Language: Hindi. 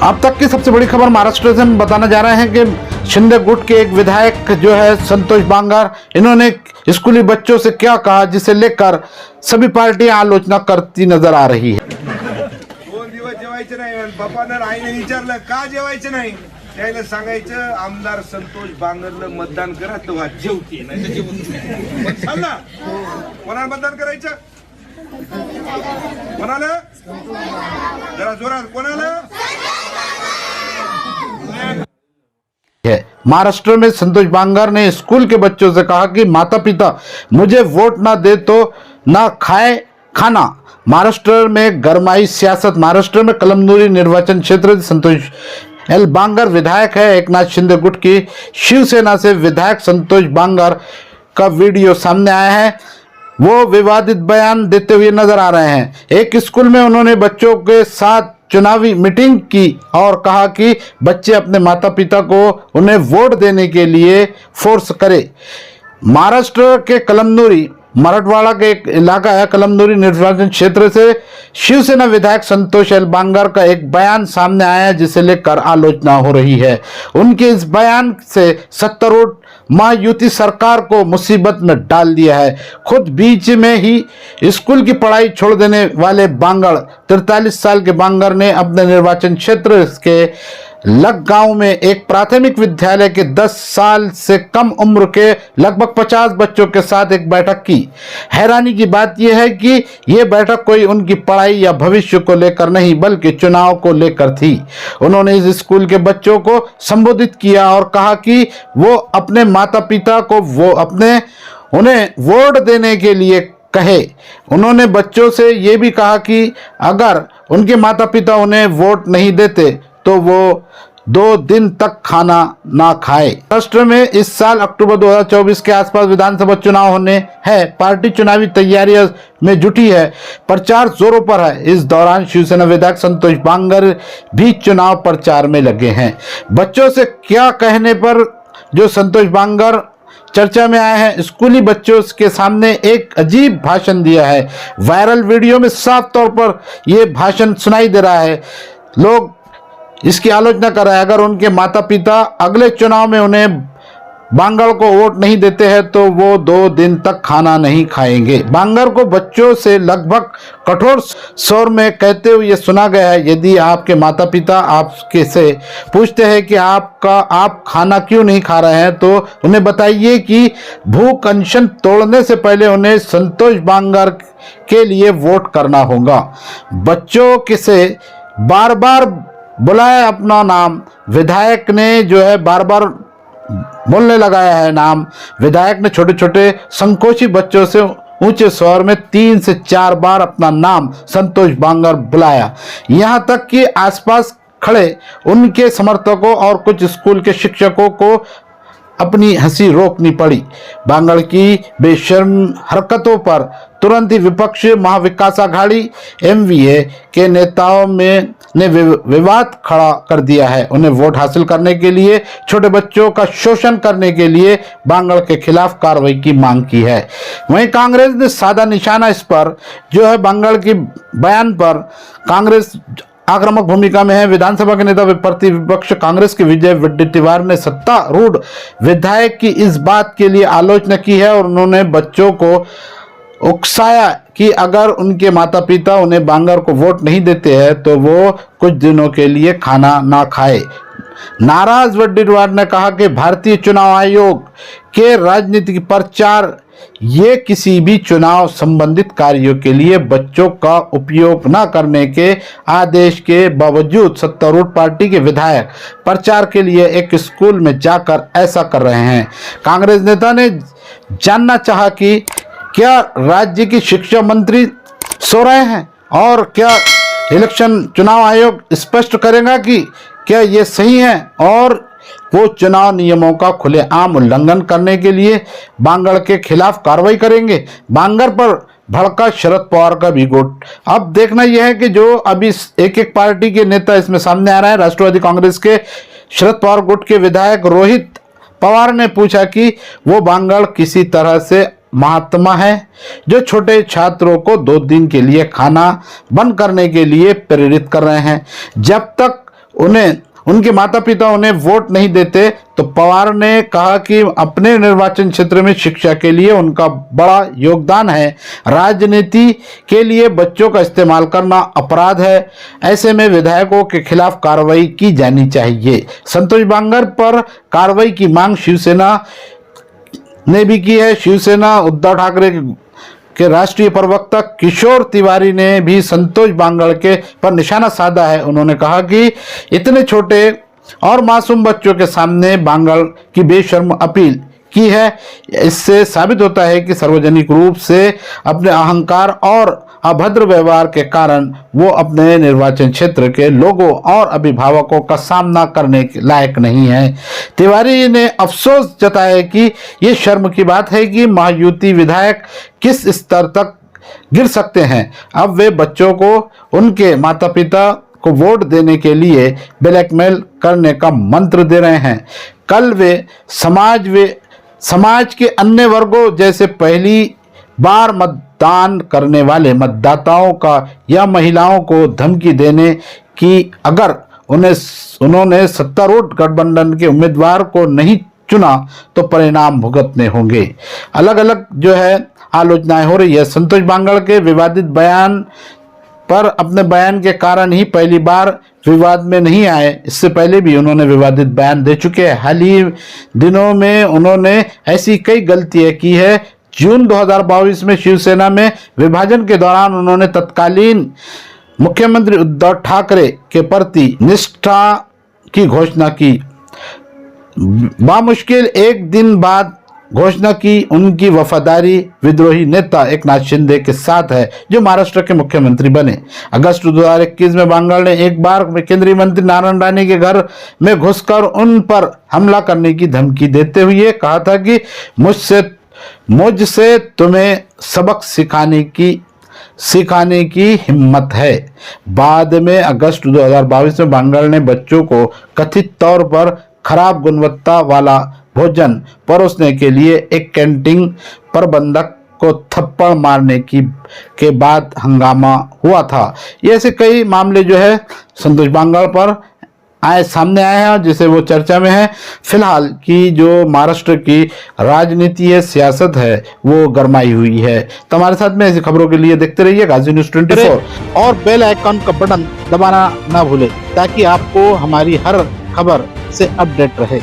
2 दिवस जेवायचे नाही, बापानं आईने विचारलं का जेवायचं नाही, त्याला सांगायचं आमदार संतोष बांगरला मतदान करा तेव्हा जेवते, नाही तर जेवत नाही। चाल ना, कोणाला मतदान करायचं, कोणाला, जरा जोरात, कोणाला। महाराष्ट्र में संतोष बांगर ने स्कूल के बच्चों से कहा कि माता पिता मुझे वोट ना दे तो ना खाए खाना। महाराष्ट्र में गरमाई सियासत। महाराष्ट्र में कलमनुरी निर्वाचन क्षेत्र से संतोष एल बांगर विधायक है। एकनाथ शिंदे गुट की शिवसेना से विधायक संतोष बांगर का वीडियो सामने आया है। वो विवादित बयान देते हुए नजर आ रहे हैं। एक स्कूल में उन्होंने बच्चों के साथ चुनावी मीटिंग की और कहा कि बच्चे अपने माता पिता को उन्हें वोट देने के लिए फोर्स करें। महाराष्ट्र के कलमनुरी मराठवाड़ा के एक इलाका है, कलमनुरी निर्वाचन क्षेत्र से शिवसेना विधायक संतोष एल बांगर का एक बयान सामने आया है जिसे लेकर आलोचना हो रही है। उनके इस बयान से सत्तारूढ़ महायुति सरकार को मुसीबत में डाल दिया है। खुद बीच में ही स्कूल की पढ़ाई छोड़ देने वाले बांगर 43 साल के बांगर ने अपने निर्वाचन क्षेत्र के लग गांव में एक प्राथमिक विद्यालय के 10 साल से कम उम्र के लगभग 50 बच्चों के साथ एक बैठक की। हैरानी की बात यह है कि यह बैठक कोई उनकी पढ़ाई या भविष्य को लेकर नहीं बल्कि चुनाव को लेकर थी। उन्होंने इस स्कूल के बच्चों को संबोधित किया और कहा कि वो अपने माता पिता को उन्हें वोट देने के लिए कहे। उन्होंने बच्चों से ये भी कहा कि अगर उनके माता पिता उन्हें वोट नहीं देते तो वो 2 दिन तक खाना ना खाए। महाराष्ट्र में इस साल अक्टूबर 2024 के आसपास विधानसभा चुनाव होने हैं। पार्टी चुनावी तैयारियों में जुटी है, प्रचार जोरों पर है। इस दौरान शिवसेना विधायक संतोष बांगर भी चुनाव प्रचार में लगे हैं। बच्चों से क्या कहने पर जो संतोष बांगर चर्चा में आए हैं। स्कूली बच्चों के सामने एक अजीब भाषण दिया है। वायरल वीडियो में साफ तौर पर यह भाषण सुनाई दे रहा है। लोग इसकी आलोचना कर रहे हैं। अगर उनके माता पिता अगले चुनाव में उन्हें बांगर को वोट नहीं देते हैं तो वो 2 दिन तक खाना नहीं खाएंगे। बांगर को बच्चों से लगभग कठोर स्वर में कहते हुए सुना गया है, यदि आपके माता पिता आपके से पूछते हैं कि आप खाना क्यों नहीं खा रहे हैं तो उन्हें बताइए कि भूख अनशन तोड़ने से पहले उन्हें संतोष बांगर के लिए वोट करना होगा। बच्चों के से बार बार बुलाया अपना नाम। विधायक ने जो है बार बार बोलने लगाया है नाम। विधायक ने छोटे छोटे संकोची बच्चों से ऊंचे स्वर में 3 से 4 बार अपना नाम संतोष बांगर बुलाया। यहां तक कि आसपास खड़े उनके समर्थकों और कुछ स्कूल के शिक्षकों को अपनी हंसी रोकनी पड़ी। बांगर की बेशर्म हरकतों पर तुरंत ही विपक्ष महाविकास आघाड़ी एमवीए के नेताओं ने विवाद खड़ा कर दिया है। उन्हें वोट हासिल करने के लिए छोटे बच्चों का शोषण करने के लिए बांगर के खिलाफ कार्रवाई की मांग की है। वहीं कांग्रेस ने साधा निशाना इस पर जो है बांगर की बयान पर कांग्रेस आक्रामक भूमिका में है। विधानसभा के नेता प्रतिविपक्ष कांग्रेस के विजय वडेट्टीवार ने सत्तारूढ़ विधायक की इस बात के लिए आलोचना की है और उन्होंने बच्चों को उकसाया कि अगर उनके माता पिता उन्हें बांगर को वोट नहीं देते हैं तो वो कुछ दिनों के लिए खाना ना खाए। नाराज वडेट्टीवार ने कहा कि भारतीय चुनाव आयोग के राजनीतिक प्रचार ये किसी भी चुनाव संबंधित कार्यों के लिए बच्चों का उपयोग न करने के आदेश के बावजूद सत्तारूढ़ पार्टी के विधायक प्रचार के लिए एक स्कूल में जाकर ऐसा कर रहे हैं। कांग्रेस नेता ने जानना चाहा कि क्या राज्य की शिक्षा मंत्री सो रहे हैं और क्या इलेक्शन चुनाव आयोग स्पष्ट करेगा कि क्या ये सही है और वो चुनाव नियमों का खुलेआम उल्लंघन करने के लिए बांगर के खिलाफ कार्रवाई करेंगे। बांगर पर भड़का शरद पवार का भी गुट। अब देखना यह है कि जो अभी एक पार्टी के नेता इसमें सामने आ रहा है। राष्ट्रवादी कांग्रेस के शरद पवार गुट के विधायक रोहित पवार ने पूछा कि वो बांगर किसी तरह से महात्मा है जो छोटे छात्रों को 2 दिन के लिए खाना बंद करने के लिए प्रेरित कर रहे हैं। जब तक उन्हें उनके माता पिता उन्हें वोट नहीं देते, तो पवार ने कहा कि अपने निर्वाचन क्षेत्र में शिक्षा के लिए उनका बड़ा योगदान है। राजनीति के लिए बच्चों का इस्तेमाल करना अपराध है। ऐसे में विधायकों के खिलाफ कार्रवाई की जानी चाहिए। संतोष बांगर पर कार्रवाई की मांग शिवसेना ने भी की है। शिवसेना उद्धव ठाकरे के राष्ट्रीय प्रवक्ता किशोर तिवारी ने भी संतोष बांगर के पर निशाना साधा है। उन्होंने कहा कि इतने छोटे और मासूम बच्चों के सामने बांगर की बेशर्म अपील की है। इससे साबित होता है कि सार्वजनिक रूप से अपने अहंकार और अभद्र व्यवहार के कारण वो अपने निर्वाचन क्षेत्र के लोगों और अभिभावकों का सामना करने के लायक नहीं है। तिवारी ने अफसोस जताया कि ये शर्म की बात है कि महायुति विधायक किस स्तर तक गिर सकते हैं। अब वे बच्चों को उनके माता पिता को वोट देने के लिए ब्लैकमेल करने का मंत्र दे रहे हैं। कल वे समाज के अन्य वर्गों जैसे पहली बार मतदान करने वाले मतदाताओं का या महिलाओं को धमकी देने की अगर उन्होंने सत्तारूढ़ गठबंधन के उम्मीदवार को नहीं चुना तो परिणाम भुगतने होंगे। अलग अलग जो है आलोचनाएं हो रही है। संतोष बांगर के विवादित बयान पर अपने बयान के कारण ही पहली बार विवाद में नहीं आए। इससे पहले भी उन्होंने विवादित बयान दे चुके हैं। हाल ही दिनों में उन्होंने ऐसी कई गलतियां की है। जून 2022 में शिवसेना में विभाजन के दौरान उन्होंने तत्कालीन मुख्यमंत्री उद्धव ठाकरे के प्रति निष्ठा की घोषणा की। बामुश्किल एक दिन बाद घोषणा की उनकी वफादारी विद्रोही नेता एकनाथ शिंदे के साथ है, जो महाराष्ट्र के मुख्यमंत्री बने। अगस्त 2021 में बांगर ने एक बार केंद्रीय मंत्री नारायण राणे के घर में घुसकर उन पर हमला करने की धमकी देते हुए कहा था कि मुझसे तुम्हें सबक सिखाने की हिम्मत है। बाद में अगस्त 2022 में बांगर ने बच्चों को कथित तौर पर खराब गुणवत्ता वाला भोजन परोसने के लिए एक कैंटीन प्रबंधक को थप्पड़ मारने के बाद हंगामा हुआ था। ये ऐसे कई मामले जो है संतोष बांगर पर सामने आए हैं, जिसे वो चर्चा में है। फिलहाल की जो महाराष्ट्र की राजनीति है, सियासत है, वो गरमाई हुई है। तो हमारे साथ में ऐसी खबरों के लिए देखते रहिए गाजी न्यूज़ 24 और बेल आइकन का बटन दबाना ना भूले, ताकि आपको हमारी हर खबर से अपडेट रहे।